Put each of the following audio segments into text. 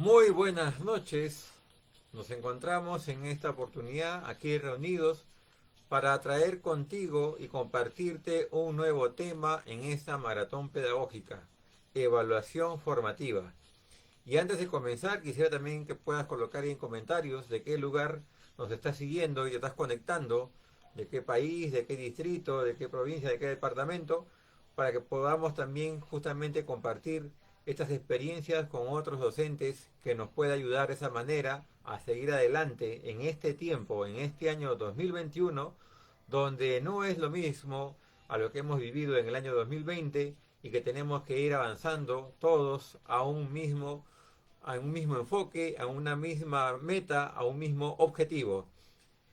Muy buenas noches. Nos encontramos en esta oportunidad aquí reunidos para traer contigo y compartirte un nuevo tema en esta maratón pedagógica, evaluación formativa. Y antes de comenzar, quisiera también que puedas colocar ahí en comentarios de qué lugar nos estás siguiendo y te estás conectando, de qué país, de qué distrito, de qué provincia, de qué departamento, para que podamos también justamente compartir estas experiencias con otros docentes que nos pueda ayudar de esa manera a seguir adelante en este tiempo, en este año 2021, donde no es lo mismo a lo que hemos vivido en el año 2020 y que tenemos que ir avanzando todos a un mismo enfoque, a una misma meta, a un mismo objetivo.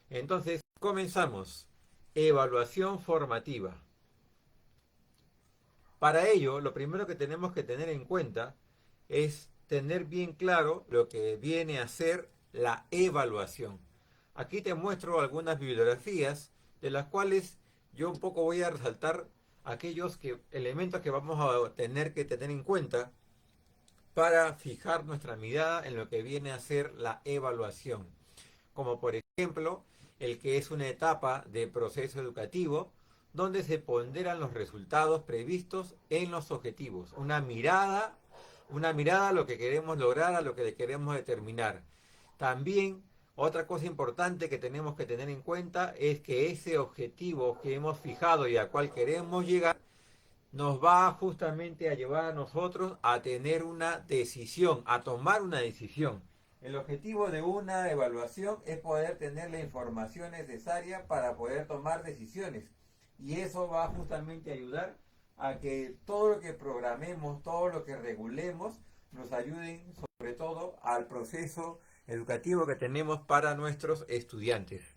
Entonces, comenzamos. Evaluación formativa. Para ello, lo primero que tenemos que tener en cuenta es tener bien claro lo que viene a ser la evaluación. Aquí te muestro algunas bibliografías de las cuales yo un poco voy a resaltar elementos que vamos a tener que tener en cuenta para fijar nuestra mirada en lo que viene a ser la evaluación, como por ejemplo el que es una etapa de proceso educativo donde se ponderan los resultados previstos en los objetivos, una mirada a lo que queremos lograr, a lo que queremos determinar. También otra cosa importante que tenemos que tener en cuenta es que ese objetivo que hemos fijado y al cual queremos llegar nos va justamente a llevar a nosotros a tener una decisión, a tomar una decisión. El objetivo de una evaluación es poder tener la información necesaria para poder tomar decisiones. Y eso va justamente a ayudar a que todo lo que programemos, todo lo que regulemos, nos ayuden sobre todo al proceso educativo que tenemos para nuestros estudiantes.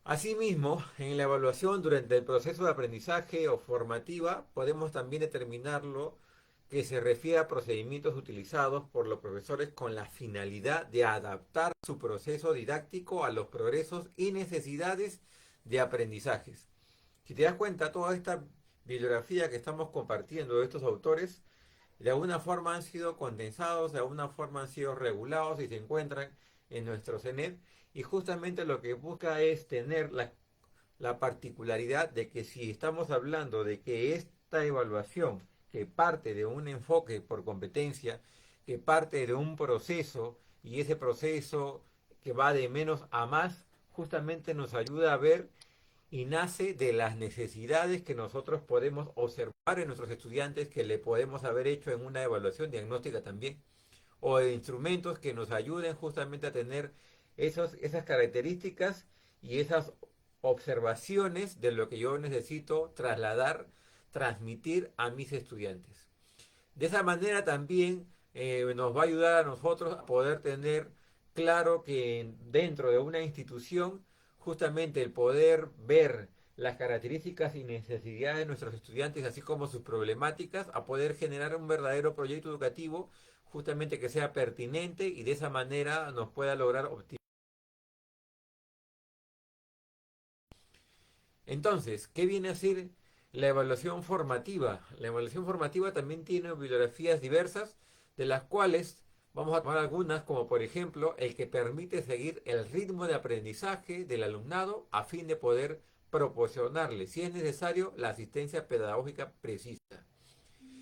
Asimismo, en la evaluación durante el proceso de aprendizaje o formativa, podemos también determinarlo que se refiere a procedimientos utilizados por los profesores con la finalidad de adaptar su proceso didáctico a los progresos y necesidades de aprendizajes. Si te das cuenta, toda esta bibliografía que estamos compartiendo de estos autores, de alguna forma han sido condensados, de alguna forma han sido regulados y se encuentran en nuestro CENEP. Y justamente lo que busca es tener la particularidad de que si estamos hablando de que esta evaluación, que parte de un enfoque por competencia, que parte de un proceso, y ese proceso que va de menos a más, justamente nos ayuda a ver y nace de las necesidades que nosotros podemos observar en nuestros estudiantes, que le podemos haber hecho en una evaluación diagnóstica también, o de instrumentos que nos ayuden justamente a tener esas características y esas observaciones de lo que yo necesito trasladar, transmitir a mis estudiantes. De esa manera también nos va a ayudar a nosotros a poder tener claro que dentro de una institución, justamente el poder ver las características y necesidades de nuestros estudiantes, así como sus problemáticas, a poder generar un verdadero proyecto educativo, justamente que sea pertinente y de esa manera nos pueda lograr optimizar. Entonces, ¿qué viene a ser la evaluación formativa? La evaluación formativa también tiene bibliografías diversas, de las cuales vamos a tomar algunas, como por ejemplo el que permite seguir el ritmo de aprendizaje del alumnado a fin de poder proporcionarle, si es necesario, la asistencia pedagógica precisa.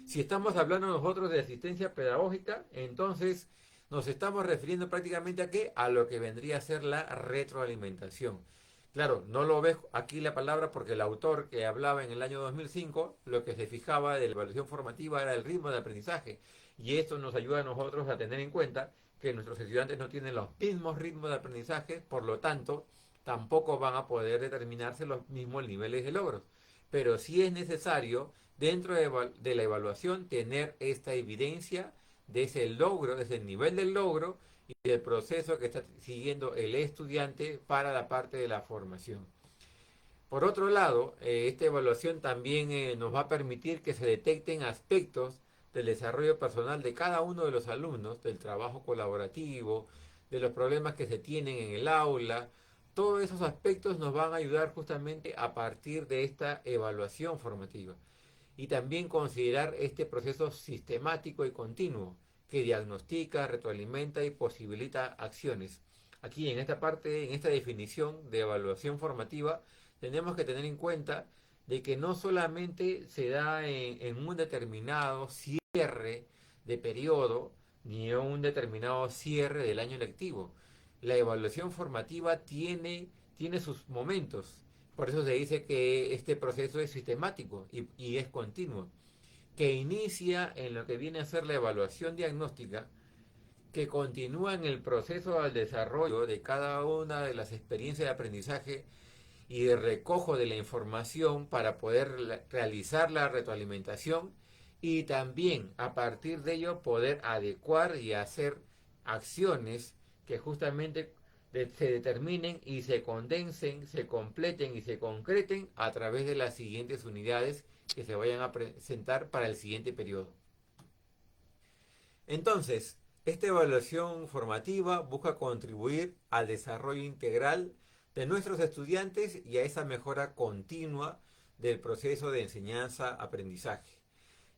Si estamos hablando nosotros de asistencia pedagógica, entonces nos estamos refiriendo prácticamente a qué? A lo que vendría a ser la retroalimentación. Claro, no lo ves aquí la palabra porque el autor que hablaba en el año 2005, lo que se fijaba de la evaluación formativa era el ritmo de aprendizaje. Y esto nos ayuda a nosotros a tener en cuenta que nuestros estudiantes no tienen los mismos ritmos de aprendizaje, por lo tanto, tampoco van a poder determinarse los mismos niveles de logros. Pero sí es necesario dentro de la evaluación tener esta evidencia de ese logro, de ese nivel del logro y del proceso que está siguiendo el estudiante para la parte de la formación. Por otro lado, esta evaluación también nos va a permitir que se detecten aspectos del desarrollo personal de cada uno de los alumnos, del trabajo colaborativo, de los problemas que se tienen en el aula. Todos esos aspectos nos van a ayudar justamente a partir de esta evaluación formativa y también considerar este proceso sistemático y continuo, que diagnostica, retroalimenta y posibilita acciones. Aquí en esta parte, en esta definición de evaluación formativa, tenemos que tener en cuenta de que no solamente se da en un determinado cierre de periodo, ni en un determinado cierre del año lectivo. La evaluación formativa tiene sus momentos. Por eso se dice que este proceso es sistemático y es continuo, que inicia en lo que viene a ser la evaluación diagnóstica, que continúa en el proceso al desarrollo de cada una de las experiencias de aprendizaje y de recojo de la información para poder realizar la retroalimentación y también a partir de ello poder adecuar y hacer acciones que justamente se determinen y se condensen, se completen y se concreten a través de las siguientes unidades que se vayan a presentar para el siguiente periodo. Entonces, esta evaluación formativa busca contribuir al desarrollo integral de nuestros estudiantes y a esa mejora continua del proceso de enseñanza-aprendizaje.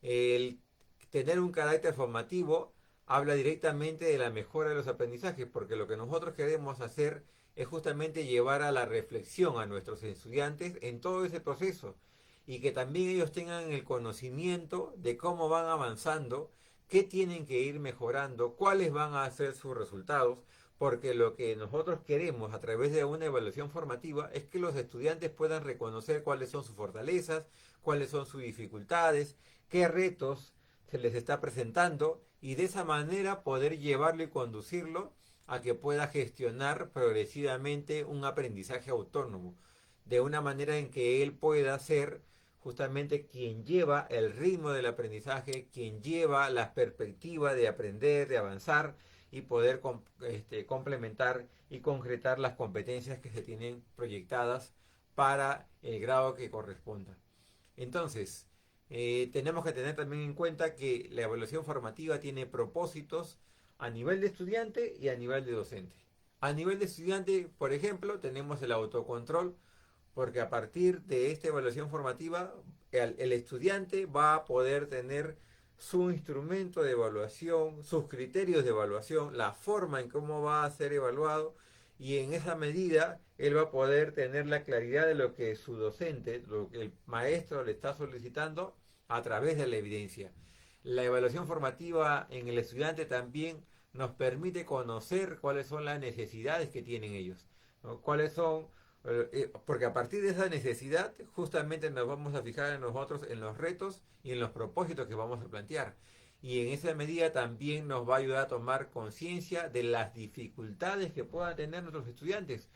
El tener un carácter formativo habla directamente de la mejora de los aprendizajes, porque lo que nosotros queremos hacer es justamente llevar a la reflexión a nuestros estudiantes en todo ese proceso y que también ellos tengan el conocimiento de cómo van avanzando, qué tienen que ir mejorando, cuáles van a ser sus resultados, porque lo que nosotros queremos a través de una evaluación formativa es que los estudiantes puedan reconocer cuáles son sus fortalezas, cuáles son sus dificultades, qué retos se les está presentando y de esa manera poder llevarlo y conducirlo a que pueda gestionar progresivamente un aprendizaje autónomo, de una manera en que él pueda ser justamente quien lleva el ritmo del aprendizaje, quien lleva la perspectiva de aprender, de avanzar y poder complementar y concretar las competencias que se tienen proyectadas para el grado que corresponda. Entonces, tenemos que tener también en cuenta que la evaluación formativa tiene propósitos a nivel de estudiante y a nivel de docente. A nivel de estudiante, por ejemplo, tenemos el autocontrol, porque a partir de esta evaluación formativa, el estudiante va a poder tener su instrumento de evaluación, sus criterios de evaluación, la forma en cómo va a ser evaluado y en esa medida él va a poder tener la claridad de lo que su docente, lo que el maestro le está solicitando a través de la evidencia. La evaluación formativa en el estudiante también nos permite conocer cuáles son las necesidades que tienen ellos, ¿no? Cuáles son porque a partir de esa necesidad justamente nos vamos a fijar en nosotros en los retos y en los propósitos que vamos a plantear. Y en esa medida también nos va a ayudar a tomar conciencia de las dificultades que puedan tener nuestros estudiantes,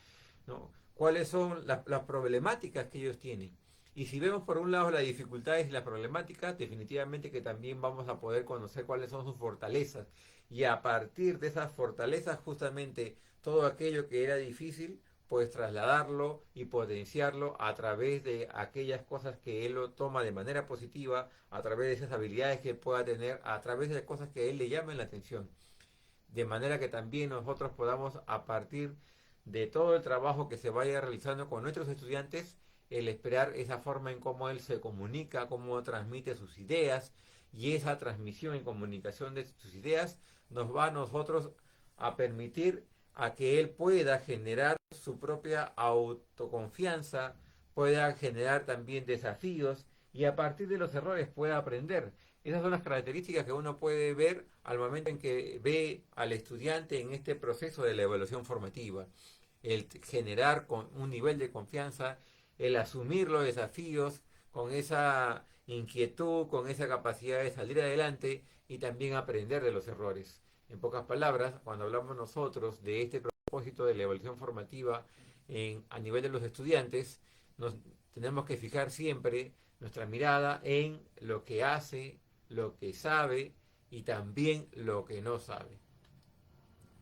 ¿no? Cuáles son las problemáticas que ellos tienen. Y si vemos por un lado las dificultades y las problemáticas, definitivamente que también vamos a poder conocer cuáles son sus fortalezas. Y a partir de esas fortalezas, justamente todo aquello que era difícil, pues trasladarlo y potenciarlo a través de aquellas cosas que él lo toma de manera positiva, a través de esas habilidades que él pueda tener, a través de cosas que a él le llamen la atención. De manera que también nosotros podamos, a partir de todo el trabajo que se vaya realizando con nuestros estudiantes, el esperar esa forma en cómo él se comunica, cómo transmite sus ideas, y esa transmisión y comunicación de sus ideas nos va a nosotros a permitir a que él pueda generar su propia autoconfianza, pueda generar también desafíos y a partir de los errores pueda aprender. Esas son las características que uno puede ver al momento en que ve al estudiante en este proceso de la evaluación formativa. El generar con un nivel de confianza, el asumir los desafíos con esa inquietud, con esa capacidad de salir adelante y también aprender de los errores. En pocas palabras, cuando hablamos nosotros de este propósito de la evaluación formativa a nivel de los estudiantes, nos tenemos que fijar siempre nuestra mirada en lo que hace, lo que sabe y también lo que no sabe.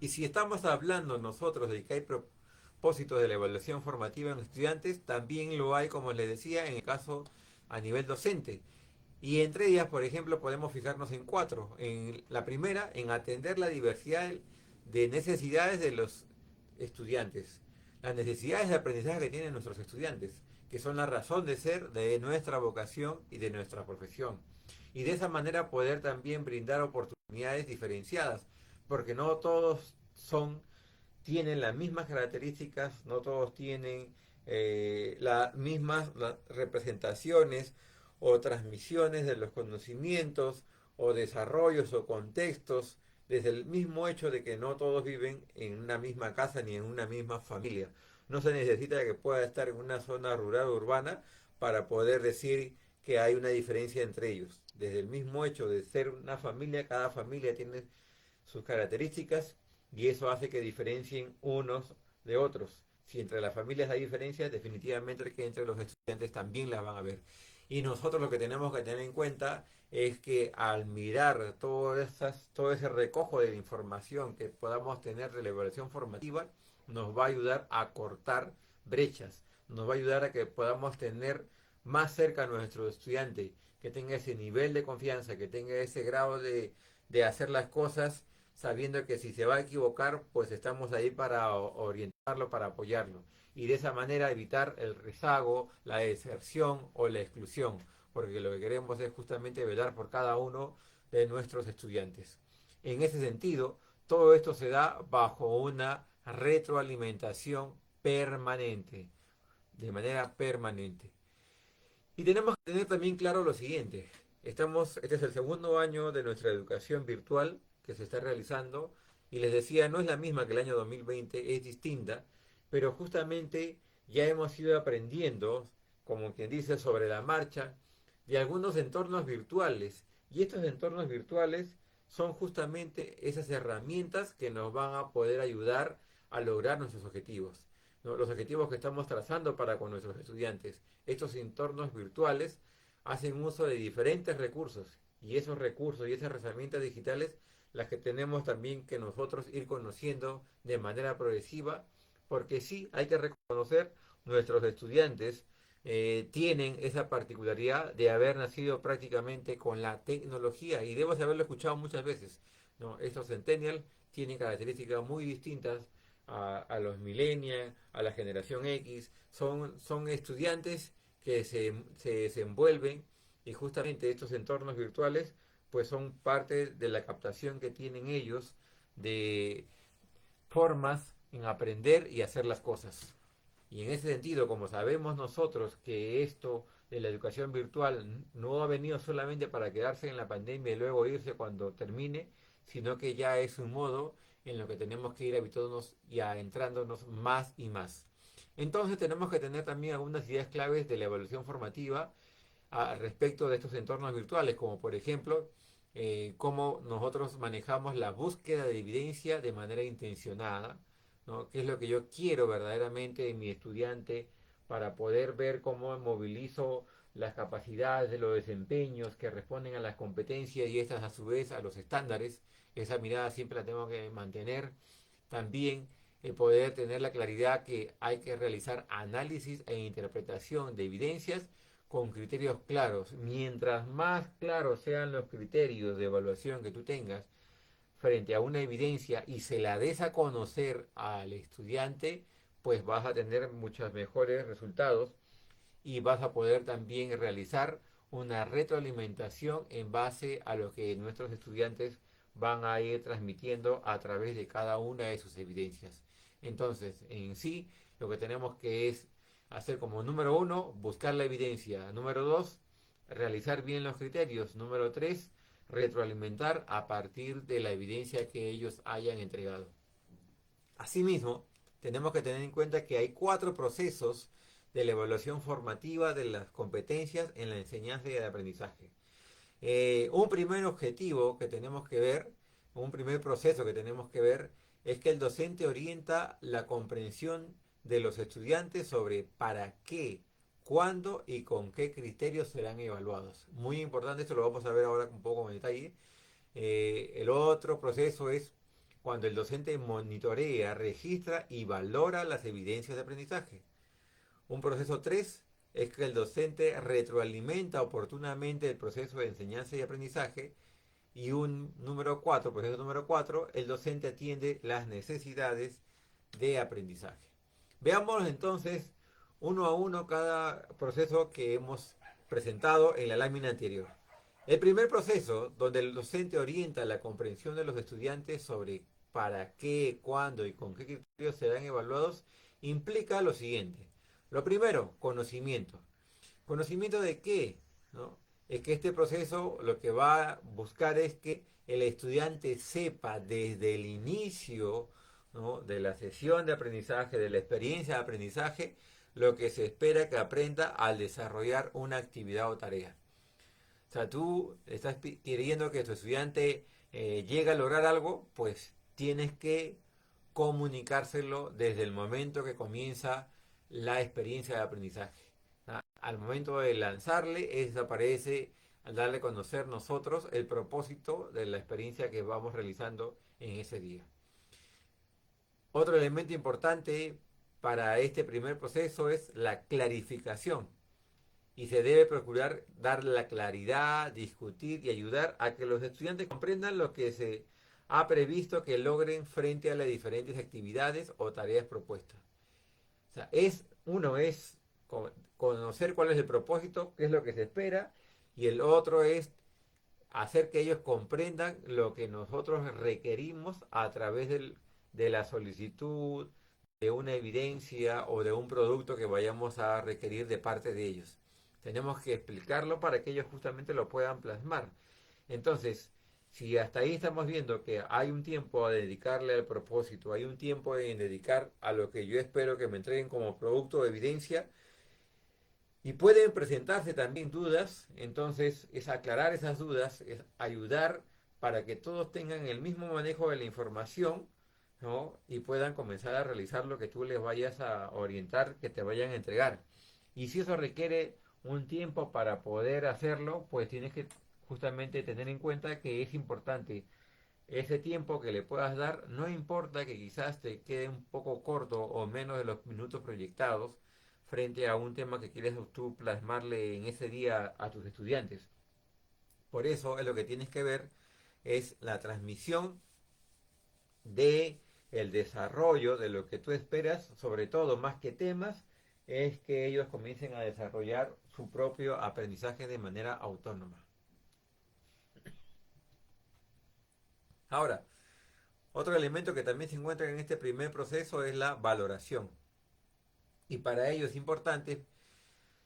Y si estamos hablando nosotros de que hay propósitos de la evaluación formativa en los estudiantes, también lo hay, como les decía, en el caso a nivel docente. Y entre ellas, por ejemplo, podemos fijarnos en cuatro. En la primera, en atender la diversidad de necesidades de los estudiantes. Las necesidades de aprendizaje que tienen nuestros estudiantes, que son la razón de ser de nuestra vocación y de nuestra profesión. y de esa manera poder también brindar oportunidades diferenciadas, porque no todos tienen las mismas características, no todos tienen las mismas representaciones o transmisiones de los conocimientos o desarrollos o contextos, desde el mismo hecho de que no todos viven en una misma casa ni en una misma familia. No se necesita que pueda estar en una zona rural o urbana para poder decir que hay una diferencia entre ellos. Desde el mismo hecho de ser una familia, cada familia tiene sus características y eso hace que diferencien unos de otros. Si entre las familias hay diferencias, definitivamente que entre los estudiantes también las van a ver. Y nosotros lo que tenemos que tener en cuenta es que al mirar todo ese recojo de información que podamos tener de la evaluación formativa, nos va a ayudar a cortar brechas, nos va a ayudar a que podamos tener más cerca a nuestro estudiante, que tenga ese nivel de confianza, que tenga ese grado de hacer las cosas sabiendo que si se va a equivocar, pues estamos ahí para orientarlo, para apoyarlo. Y de esa manera evitar el rezago, la deserción o la exclusión, porque lo que queremos es justamente velar por cada uno de nuestros estudiantes. En ese sentido, todo esto se da bajo una retroalimentación permanente, de manera permanente. Y tenemos que tener también claro lo siguiente. Este es el segundo año de nuestra educación virtual que se está realizando y les decía, no es la misma que el año 2020, es distinta, pero justamente ya hemos ido aprendiendo, como quien dice, sobre la marcha, de algunos entornos virtuales. Y estos entornos virtuales son justamente esas herramientas que nos van a poder ayudar a lograr nuestros objetivos, ¿no? Los objetivos que estamos trazando para con nuestros estudiantes. Estos entornos virtuales hacen uso de diferentes recursos y esos recursos y esas herramientas digitales las que tenemos también que nosotros ir conociendo de manera progresiva, porque sí hay que reconocer nuestros estudiantes tienen esa particularidad de haber nacido prácticamente con la tecnología y debo de haberlo escuchado muchas veces, ¿no? Estos centennials tienen características muy distintas a los millennials, a la generación X, son estudiantes que se desenvuelven y justamente estos entornos virtuales pues son parte de la captación que tienen ellos de formas en aprender y hacer las cosas. Y en ese sentido, como sabemos nosotros que esto de la educación virtual no ha venido solamente para quedarse en la pandemia y luego irse cuando termine, sino que ya es un modo en lo que tenemos que ir habituándonos y adentrándonos más y más. Entonces tenemos que tener también algunas ideas claves de la evaluación formativa respecto de estos entornos virtuales, como por ejemplo cómo nosotros manejamos la búsqueda de evidencia de manera intencionada, ¿no? ¿Qué es lo que yo quiero verdaderamente en mi estudiante para poder ver cómo movilizo las capacidades de los desempeños que responden a las competencias y estas a su vez a los estándares? Esa mirada siempre la tengo que mantener. También poder tener la claridad que hay que realizar análisis e interpretación de evidencias con criterios claros. Mientras más claros sean los criterios de evaluación que tú tengas frente a una evidencia y se la des a conocer al estudiante, pues vas a tener muchos mejores resultados y vas a poder también realizar una retroalimentación en base a lo que nuestros estudiantes van a ir transmitiendo a través de cada una de sus evidencias. Entonces, en sí, lo que tenemos que es hacer como número uno, buscar la evidencia. Número dos, realizar bien los criterios. Número tres, retroalimentar a partir de la evidencia que ellos hayan entregado. Asimismo, tenemos que tener en cuenta que hay cuatro procesos de la evaluación formativa de las competencias en la enseñanza y el aprendizaje. Un primer objetivo que tenemos que ver, un primer proceso que tenemos que ver, es que el docente orienta la comprensión de los estudiantes sobre para qué, cuándo y con qué criterios serán evaluados. Muy importante, esto lo vamos a ver ahora un poco en detalle. El otro proceso es cuando el docente monitorea, registra y valora las evidencias de aprendizaje. Un proceso 3 es que el docente retroalimenta oportunamente el proceso de enseñanza y aprendizaje. Y un número 4, proceso número 4, el docente atiende las necesidades de aprendizaje. Veamos entonces uno a uno cada proceso que hemos presentado en la lámina anterior. El primer proceso, donde el docente orienta la comprensión de los estudiantes sobre para qué, cuándo y con qué criterios serán evaluados, implica lo siguiente. Lo primero, conocimiento. ¿Conocimiento de qué? ¿No? Es que este proceso lo que va a buscar es que el estudiante sepa desde el inicio, ¿no?, de la sesión de aprendizaje, de la experiencia de aprendizaje, lo que se espera que aprenda al desarrollar una actividad o tarea. O sea, tú estás queriendo que tu estudiante llegue a lograr algo, pues tienes que comunicárselo desde el momento que comienza la experiencia de aprendizaje. ¿Ah? Al momento de lanzarle, eso aparece al darle a conocer nosotros el propósito de la experiencia que vamos realizando en ese día. Otro elemento importante para este primer proceso es la clarificación y se debe procurar dar la claridad, discutir y ayudar a que los estudiantes comprendan lo que se ha previsto que logren frente a las diferentes actividades o tareas propuestas. O sea, uno es conocer cuál es el propósito, qué es lo que se espera, y el otro es hacer que ellos comprendan lo que nosotros requerimos a través de la solicitud, de una evidencia o de un producto que vayamos a requerir de parte de ellos. Tenemos que explicarlo para que ellos justamente lo puedan plasmar. Entonces, si hasta ahí estamos viendo que hay un tiempo a dedicarle al propósito, hay un tiempo en dedicar a lo que yo espero que me entreguen como producto de evidencia, y pueden presentarse también dudas, entonces es aclarar esas dudas, es ayudar para que todos tengan el mismo manejo de la información, ¿no?, y puedan comenzar a realizar lo que tú les vayas a orientar, que te vayan a entregar. Y si eso requiere un tiempo para poder hacerlo, pues tienes que justamente tener en cuenta que es importante ese tiempo que le puedas dar, no importa que quizás te quede un poco corto o menos de los minutos proyectados frente a un tema que quieres tú plasmarle en ese día a tus estudiantes. Por eso es lo que tienes que ver es la transmisión de el desarrollo de lo que tú esperas, sobre todo más que temas, es que ellos comiencen a desarrollar su propio aprendizaje de manera autónoma. Ahora, otro elemento que también se encuentra en este primer proceso es la valoración. Y para ello es importante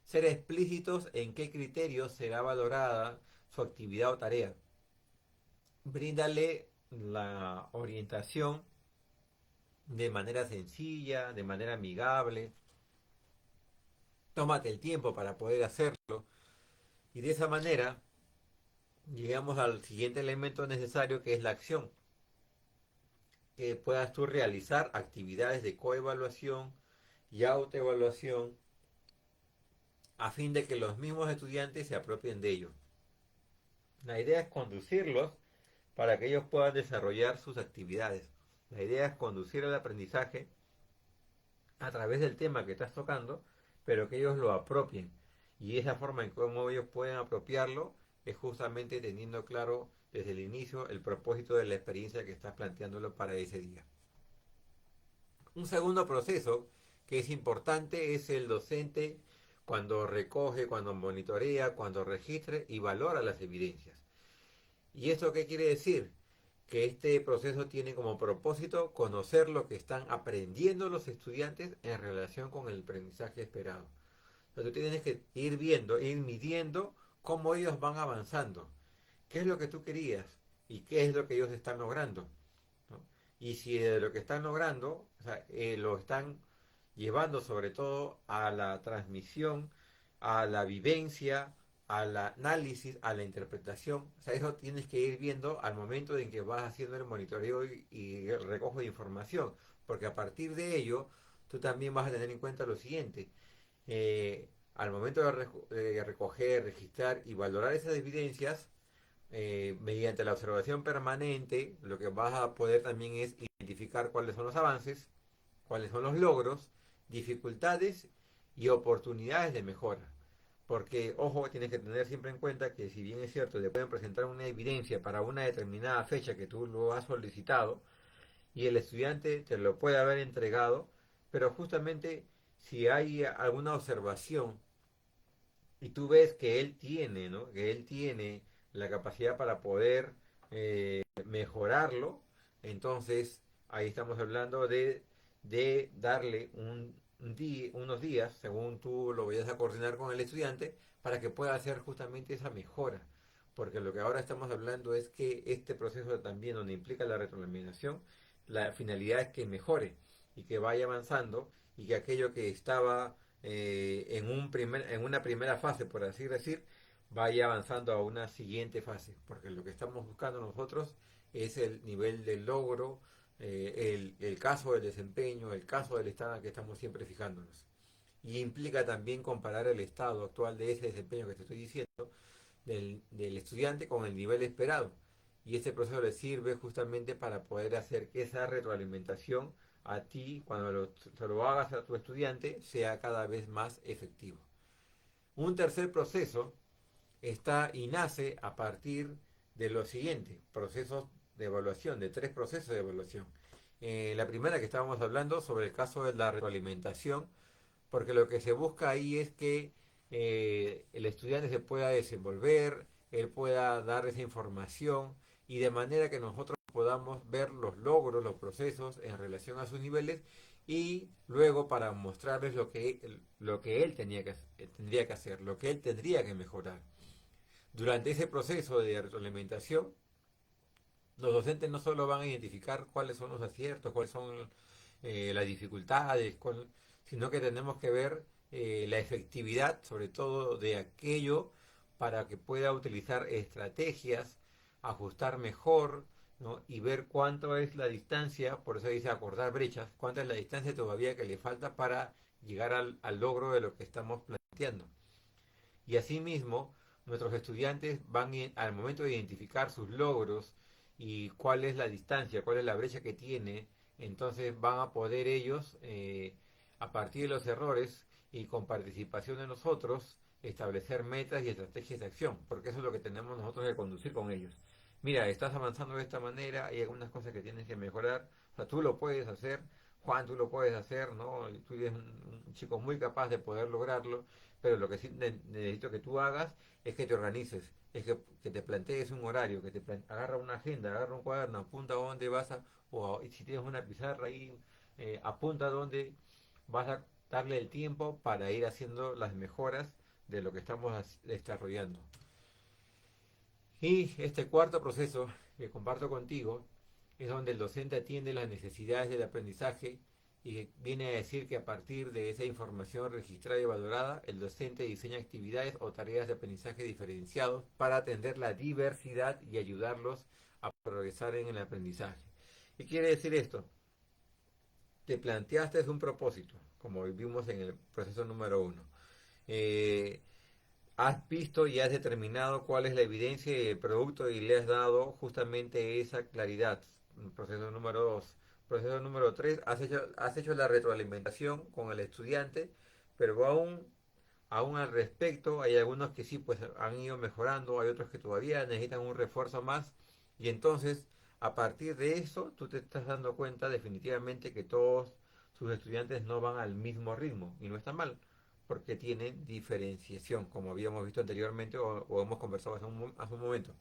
ser explícitos en qué criterios será valorada su actividad o tarea. Bríndale la orientación de manera sencilla, de manera amigable. Tómate el tiempo para poder hacerlo. Y de esa manera llegamos al siguiente elemento necesario, que es la acción. Que puedas tú realizar actividades de coevaluación y autoevaluación a fin de que los mismos estudiantes se apropien de ello. La idea es conducirlos para que ellos puedan desarrollar sus actividades. La idea es conducir el aprendizaje a través del tema que estás tocando, pero que ellos lo apropien. Y esa forma en cómo ellos pueden apropiarlo es justamente teniendo claro desde el inicio el propósito de la experiencia que estás planteándolo para ese día. Un segundo proceso que es importante es el docente cuando recoge, cuando monitorea, cuando registra y valora las evidencias. ¿Y esto qué quiere decir? Que este proceso tiene como propósito conocer lo que están aprendiendo los estudiantes en relación con el aprendizaje esperado. Entonces tú tienes que ir viendo, ir midiendo cómo ellos van avanzando, qué es lo que tú querías y qué es lo que ellos están logrando, ¿no? Y si de lo que están logrando, o sea, lo están llevando sobre todo a la transmisión, a la vivencia, al análisis, a la interpretación. O sea, eso tienes que ir viendo al momento en que vas haciendo el monitoreo y el recojo de información, porque a partir de ello tú también vas a tener en cuenta lo siguiente. Al momento de recoger, registrar y valorar esas evidencias, mediante la observación permanente, lo que vas a poder también es identificar cuáles son los avances, cuáles son los logros, dificultades y oportunidades de mejora. Porque, ojo, tienes que tener siempre en cuenta que si bien es cierto, te pueden presentar una evidencia para una determinada fecha que tú lo has solicitado y el estudiante te lo puede haber entregado, pero justamente si hay alguna observación y tú ves que él tiene, ¿no?, que él tiene la capacidad para poder mejorarlo. Entonces, ahí estamos hablando de darle unos días, según tú lo vayas a coordinar con el estudiante, para que pueda hacer justamente esa mejora. Porque lo que ahora estamos hablando es que este proceso también, donde implica la retroalimentación, la finalidad es que mejore y que vaya avanzando y que aquello que estaba en una primera fase, por así decir, vaya avanzando a una siguiente fase, porque lo que estamos buscando nosotros es el nivel del logro, el caso del desempeño, el caso del estado en el que estamos siempre fijándonos. Y implica también comparar el estado actual de ese desempeño que te estoy diciendo, del estudiante con el nivel esperado. Y este proceso le sirve justamente para poder hacer que esa retroalimentación a ti, cuando se lo hagas a tu estudiante, sea cada vez más efectivo. Un tercer proceso está y nace a partir de lo siguiente, procesos de evaluación, de tres procesos de evaluación. La primera que estábamos hablando sobre el caso de la retroalimentación, porque lo que se busca ahí es que el estudiante se pueda desenvolver, él pueda dar esa información y de manera que nosotros podamos ver los logros, los procesos en relación a sus niveles y luego para mostrarles lo que él tendría que hacer, lo que él tendría que mejorar. Durante ese proceso de retroalimentación, los docentes no solo van a identificar cuáles son los aciertos, cuáles son las dificultades, sino que tenemos que ver la efectividad, sobre todo de aquello, para que pueda utilizar estrategias, ajustar mejor, ¿no? Y ver cuánto es la distancia, por eso dice acordar brechas, cuánta es la distancia todavía que le falta para llegar al logro de lo que estamos planteando. Y asimismo, nuestros estudiantes al momento de identificar sus logros y cuál es la distancia, cuál es la brecha que tiene, entonces van a poder ellos, a partir de los errores y con participación de nosotros, establecer metas y estrategias de acción, porque eso es lo que tenemos nosotros que conducir con ellos. Mira, estás avanzando de esta manera, hay algunas cosas que tienes que mejorar, o sea, tú lo puedes hacer, Juan, tú lo puedes hacer, ¿no? Tú eres un chico muy capaz de poder lograrlo, pero lo que sí necesito que tú hagas es que te organices, es que te plantees un horario, que agarra una agenda, agarra un cuaderno, apunta a dónde o si tienes una pizarra ahí, apunta a dónde vas a darle el tiempo para ir haciendo las mejoras de lo que estamos desarrollando. Y este cuarto proceso que comparto contigo es donde el docente atiende las necesidades del aprendizaje y viene a decir que a partir de esa información registrada y valorada, el docente diseña actividades o tareas de aprendizaje diferenciados para atender la diversidad y ayudarlos a progresar en el aprendizaje. ¿Qué quiere decir esto? Te planteaste un propósito, como vimos en el proceso número uno. Eh, Has visto y has determinado cuál es la evidencia y el producto y le has dado justamente esa claridad. Proceso número 2. Proceso número 3, has hecho la retroalimentación con el estudiante, pero aún al respecto hay algunos que sí pues han ido mejorando, hay otros que todavía necesitan un refuerzo más y entonces a partir de eso tú te estás dando cuenta definitivamente que todos sus estudiantes no van al mismo ritmo y no está mal porque tienen diferenciación, como habíamos visto anteriormente o hemos conversado hace un momento.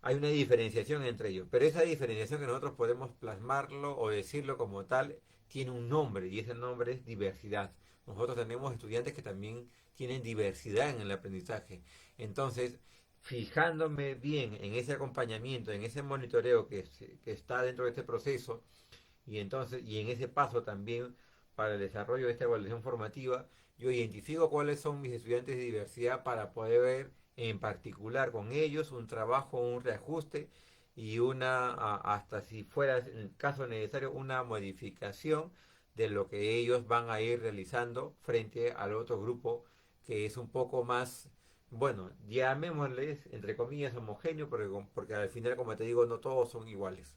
Hay una diferenciación entre ellos, pero esa diferenciación que nosotros podemos plasmarlo o decirlo como tal tiene un nombre y ese nombre es diversidad. Nosotros tenemos estudiantes que también tienen diversidad en el aprendizaje. Entonces, fijándome bien en ese acompañamiento, en ese monitoreo que está dentro de este proceso, y en ese paso también para el desarrollo de esta evaluación formativa, yo identifico cuáles son mis estudiantes de diversidad para poder ver en particular con ellos un trabajo, un reajuste y hasta si fuera en el caso necesario, una modificación de lo que ellos van a ir realizando frente al otro grupo que es un poco más, bueno, llamémosles entre comillas homogéneo, porque al final, como te digo, no todos son iguales.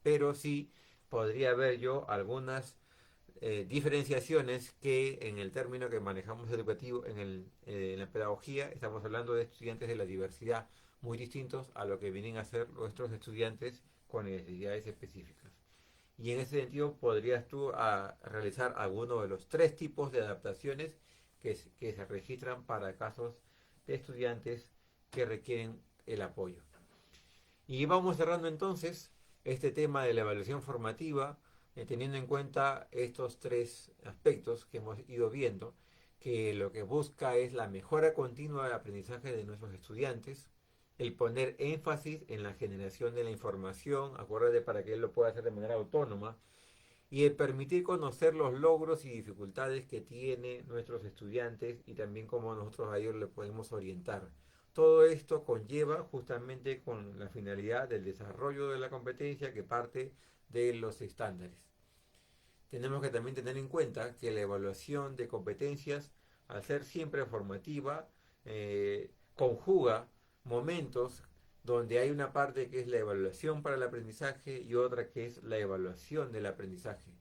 Pero sí podría haber yo algunas diferenciaciones que en el término que manejamos educativo, en la pedagogía, estamos hablando de estudiantes de la diversidad muy distintos a lo que vienen a ser nuestros estudiantes con necesidades específicas. Y en ese sentido podrías tú realizar alguno de los tres tipos de adaptaciones que se registran para casos de estudiantes que requieren el apoyo. Y vamos cerrando entonces este tema de la evaluación formativa, teniendo en cuenta estos tres aspectos que hemos ido viendo, que lo que busca es la mejora continua del aprendizaje de nuestros estudiantes, el poner énfasis en la generación de la información, acuérdate, para que él lo pueda hacer de manera autónoma, y el permitir conocer los logros y dificultades que tienen nuestros estudiantes y también cómo nosotros a ellos les podemos orientar. Todo esto conlleva justamente con la finalidad del desarrollo de la competencia que parte de los estándares. Tenemos que también tener en cuenta que la evaluación de competencias, al ser siempre formativa, conjuga momentos donde hay una parte que es la evaluación para el aprendizaje y otra que es la evaluación del aprendizaje.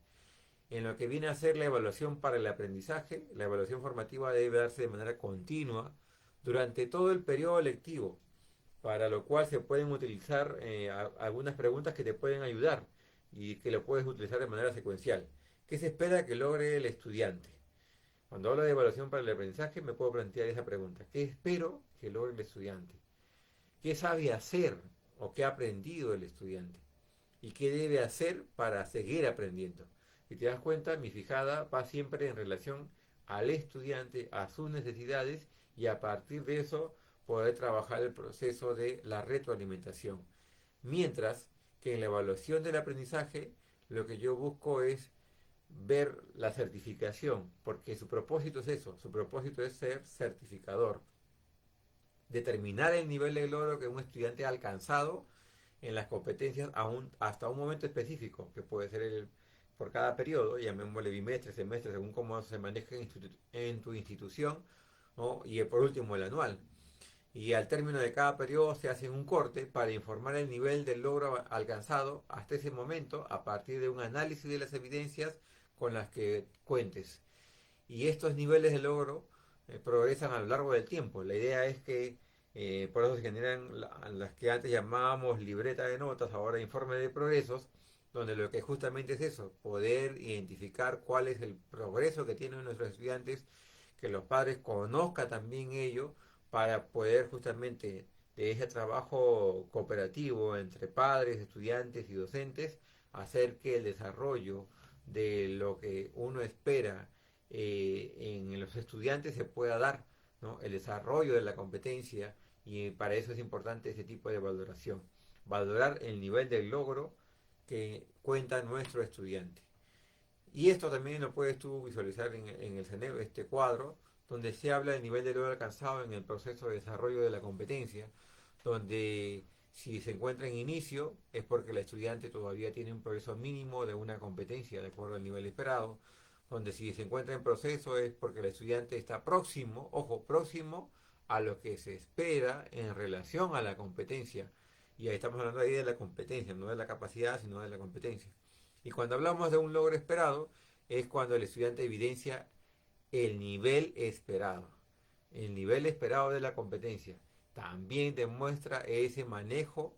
En lo que viene a ser la evaluación para el aprendizaje, la evaluación formativa debe darse de manera continua durante todo el periodo lectivo, para lo cual se pueden utilizar algunas preguntas que te pueden ayudar y que lo puedes utilizar de manera secuencial. ¿Qué se espera que logre el estudiante? Cuando hablo de evaluación para el aprendizaje me puedo plantear esa pregunta. ¿Qué espero que logre el estudiante? ¿Qué sabe hacer o qué ha aprendido el estudiante? ¿Y qué debe hacer para seguir aprendiendo? Si te das cuenta, mi fijada va siempre en relación al estudiante, a sus necesidades y a partir de eso poder trabajar el proceso de la retroalimentación. Mientras que en la evaluación del aprendizaje lo que yo busco es ver la certificación, porque su propósito es eso, su propósito es ser certificador, determinar el nivel de logro que un estudiante ha alcanzado en las competencias hasta un momento específico, que puede ser por cada periodo, llamémosle bimestre, semestre, según cómo se maneja en tu institución, ¿no? Y por último el anual. Y al término de cada periodo se hace un corte para informar el nivel del logro alcanzado hasta ese momento a partir de un análisis de las evidencias con las que cuentes. Y estos niveles de logro progresan a lo largo del tiempo. La idea es que por eso se generan las que antes llamábamos libreta de notas, ahora informe de progresos, donde lo que justamente es eso, poder identificar cuál es el progreso que tienen nuestros estudiantes, que los padres conozcan también ello, para poder justamente de ese trabajo cooperativo entre padres, estudiantes y docentes, hacer que el desarrollo de lo que uno espera en los estudiantes se pueda dar, ¿no? El desarrollo de la competencia y para eso es importante ese tipo de valoración. Valorar el nivel de logro que cuenta nuestro estudiante. Y esto también lo puedes tú visualizar en el CENEP, este cuadro, donde se habla del nivel de logro alcanzado en el proceso de desarrollo de la competencia, donde si se encuentra en inicio es porque el estudiante todavía tiene un progreso mínimo de una competencia de acuerdo al nivel esperado, donde si se encuentra en proceso es porque el estudiante está próximo, ojo, próximo a lo que se espera en relación a la competencia. Y ahí estamos hablando ahí de la competencia, no de la capacidad, sino de la competencia. Y cuando hablamos de un logro esperado, es cuando el estudiante evidencia el nivel esperado. El nivel esperado de la competencia. También demuestra ese manejo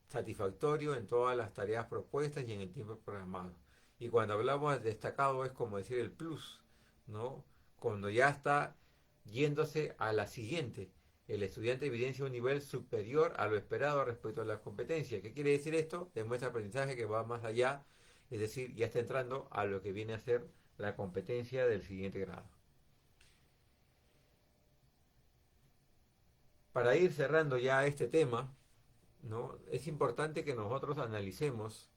satisfactorio en todas las tareas propuestas y en el tiempo programado. Y cuando hablamos de destacado es como decir el plus, ¿no? Cuando ya está yéndose a la siguiente. El estudiante evidencia un nivel superior a lo esperado respecto a las competencias. ¿Qué quiere decir esto? Demuestra aprendizaje que va más allá, es decir, ya está entrando a lo que viene a ser la competencia del siguiente grado. Para ir cerrando ya este tema, ¿no? Es importante que nosotros analicemos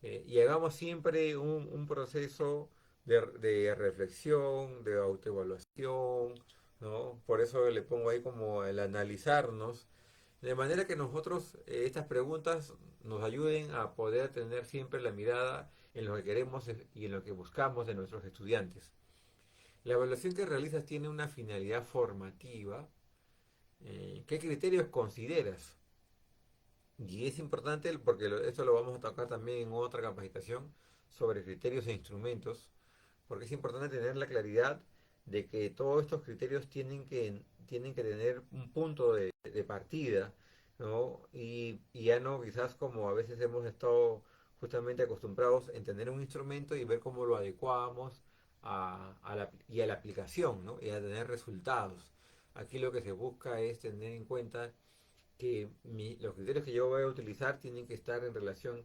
y hagamos siempre un proceso de reflexión, de autoevaluación, ¿no? Por eso le pongo ahí como el analizarnos, de manera que nosotros estas preguntas nos ayuden a poder tener siempre la mirada en lo que queremos y en lo que buscamos de nuestros estudiantes. La evaluación que realizas tiene una finalidad formativa. ¿Qué criterios consideras? Y es importante porque esto lo vamos a tocar también en otra capacitación sobre criterios e instrumentos, porque es importante tener la claridad de que todos estos criterios tienen que tener un punto de partida, ¿no? Y ya no quizás como a veces hemos estado justamente acostumbrados en tener un instrumento y ver cómo lo adecuamos y a la aplicación, ¿no? Y a tener resultados. Aquí lo que se busca es tener en cuenta que los criterios que yo voy a utilizar tienen que estar en relación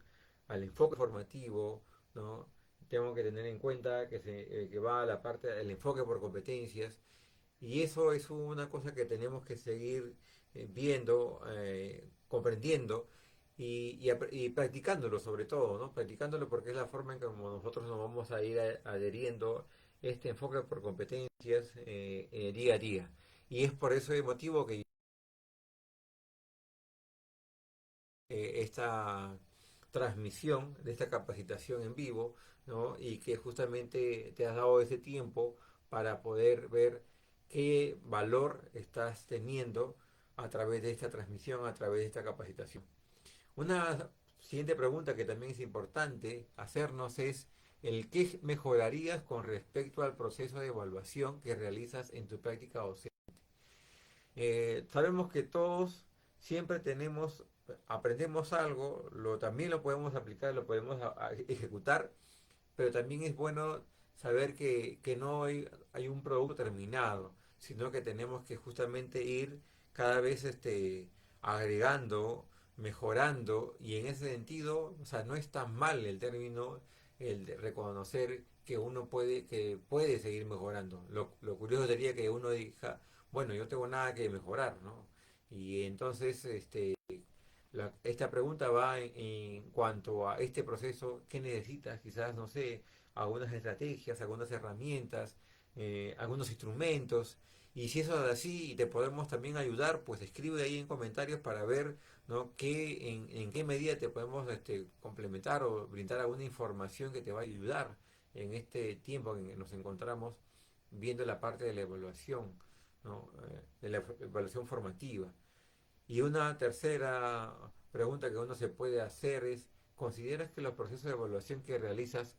al enfoque formativo, ¿no? Tengo que tener en cuenta que va a la parte del enfoque por competencias, y eso es una cosa que tenemos que seguir viendo, comprendiendo y practicándolo sobre todo, ¿no? Practicándolo porque es la forma en que como nosotros nos vamos a ir adheriendo este enfoque por competencias día a día. Y es por ese motivo que esta transmisión de esta capacitación en vivo, ¿no? Y que justamente te has dado ese tiempo para poder ver qué valor estás teniendo a través de esta transmisión, a través de esta capacitación. Una siguiente pregunta que también es importante hacernos es el qué mejorarías con respecto al proceso de evaluación que realizas en tu práctica docente. Sabemos que todos siempre aprendemos algo, también lo podemos aplicar, lo podemos ejecutar, pero también es bueno saber que no hay un producto terminado, sino que tenemos que justamente ir cada vez agregando, mejorando, y en ese sentido, o sea, no es tan mal el término el de reconocer que puede seguir mejorando. Lo curioso sería que uno diga, bueno, yo no tengo nada que mejorar, ¿no? Y entonces, esta pregunta va en cuanto a este proceso, ¿qué necesitas? Quizás, no sé, algunas estrategias, algunas herramientas, algunos instrumentos. Y si eso es así y te podemos también ayudar, pues escribe ahí en comentarios para ver, ¿no? En qué medida te podemos complementar o brindar alguna información que te va a ayudar en este tiempo en que nos encontramos viendo la parte de la evaluación, ¿no? De la evaluación formativa. Y una tercera pregunta que uno se puede hacer es, ¿consideras que los procesos de evaluación que realizas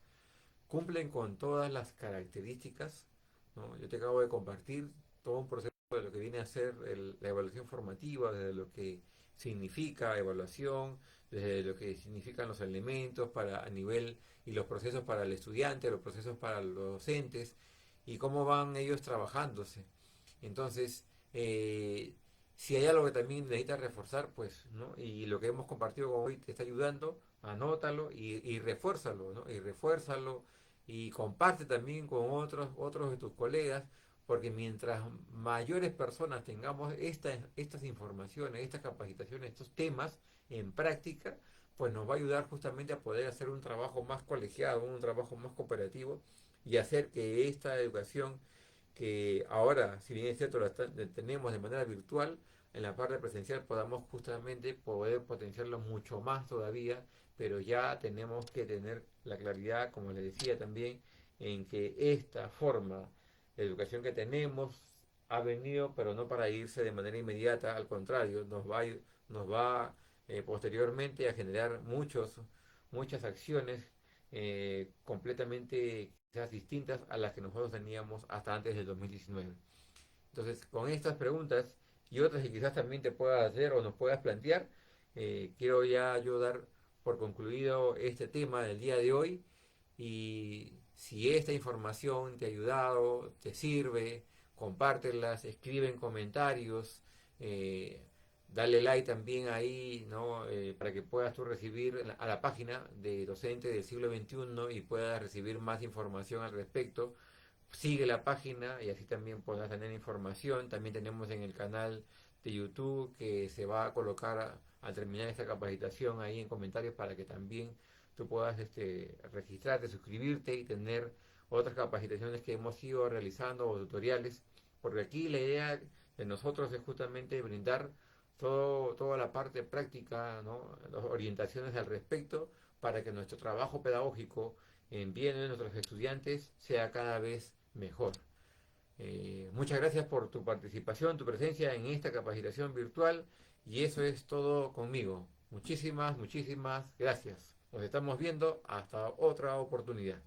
cumplen con todas las características? ¿No? Yo te acabo de compartir todo un proceso de lo que viene a ser la evaluación formativa, desde lo que significa evaluación, desde lo que significan los elementos para a nivel y los procesos para el estudiante, los procesos para los docentes y cómo van ellos trabajándose. Entonces, si hay algo que también necesitas reforzar, pues, ¿no? Y lo que hemos compartido hoy te está ayudando, anótalo y refuérzalo, ¿no? Y refuérzalo y comparte también con otros de tus colegas, porque mientras mayores personas tengamos estas informaciones, estas capacitaciones, estos temas en práctica, pues nos va a ayudar justamente a poder hacer un trabajo más colegiado, un trabajo más cooperativo y hacer que esta educación que ahora, si bien es cierto, tenemos de manera virtual, en la parte presencial podamos justamente poder potenciarlo mucho más todavía, pero ya tenemos que tener la claridad, como les decía también, en que esta forma de educación que tenemos ha venido, pero no para irse de manera inmediata, al contrario, nos va posteriormente a generar muchas acciones completamente quizás distintas a las que nosotros teníamos hasta antes del 2019. Entonces, con estas preguntas y otras que quizás también te puedas hacer o nos puedas plantear, quiero ya yo dar por concluido este tema del día de hoy. Y si esta información te ha ayudado, te sirve, compártelas, escribe en comentarios, eh, dale like también ahí, ¿no? Para que puedas tú recibir a la página de Docente del Siglo XXI y puedas recibir más información al respecto. Sigue la página y así también podrás tener información. También tenemos en el canal de YouTube que se va a colocar al terminar esta capacitación ahí en comentarios para que también tú puedas registrarte, suscribirte y tener otras capacitaciones que hemos ido realizando o tutoriales, porque aquí la idea de nosotros es justamente brindar toda la parte práctica, ¿no? Las orientaciones al respecto para que nuestro trabajo pedagógico en bien de nuestros estudiantes sea cada vez mejor. Muchas gracias por tu participación, tu presencia en esta capacitación virtual y eso es todo conmigo. Muchísimas gracias. Nos estamos viendo hasta otra oportunidad.